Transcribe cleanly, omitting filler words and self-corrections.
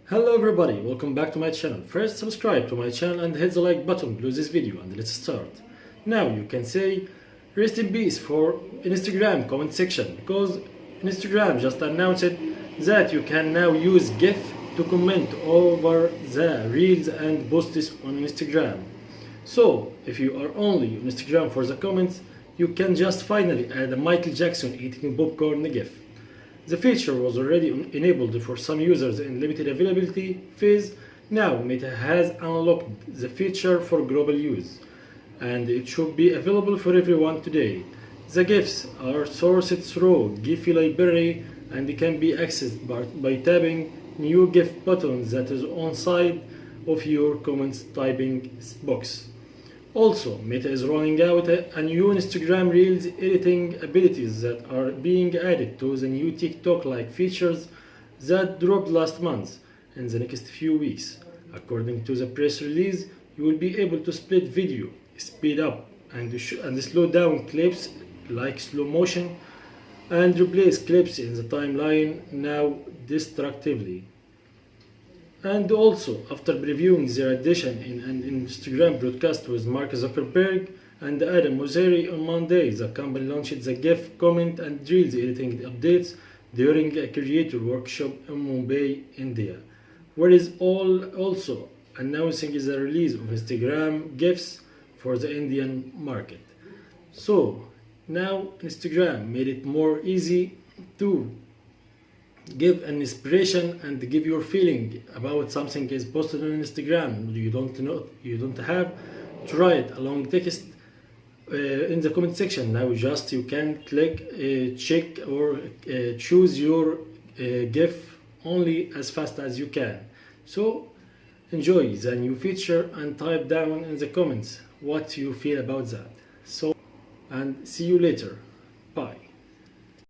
Hello everybody, welcome back to my channel. First subscribe to my channel and hit the like button below this video and let's start. Now you can say rest in peace for Instagram comment section, because Instagram just announced that you can now use GIF to comment over the reels and posts on Instagram. So if you are only on Instagram for the comments, you can just finally add a Michael Jackson eating popcorn GIF. The feature was already enabled for some users in limited availability phase. Now Meta has unlocked the feature for global use, and it should be available for everyone today. The GIFs are sourced through Giphy library and can be accessed by tapping new GIF button that is on side of your comments typing box. Also, Meta is rolling out a new Instagram Reels editing abilities that are being added to the new TikTok-like features that dropped last month in the next few weeks. According to the press release, you will be able to split video, speed up and slow down clips like slow motion, and replace clips in the timeline now destructively. And also, after previewing their addition in an Instagram broadcast with Mark Zuckerberg and Adam Mosseri on Monday, the company launched the GIF comment and Reels editing updates during a creator workshop in Mumbai, India, where is also announcing the release of Instagram GIFs for the Indian market. So now Instagram made it more easy to give an inspiration and give your feeling about something is posted on Instagram. You don't have to write a long text in the comment section. Now just you can click check or choose your GIF only as fast as you can. So enjoy the new feature and type down in the comments what you feel about that. So, and see you later.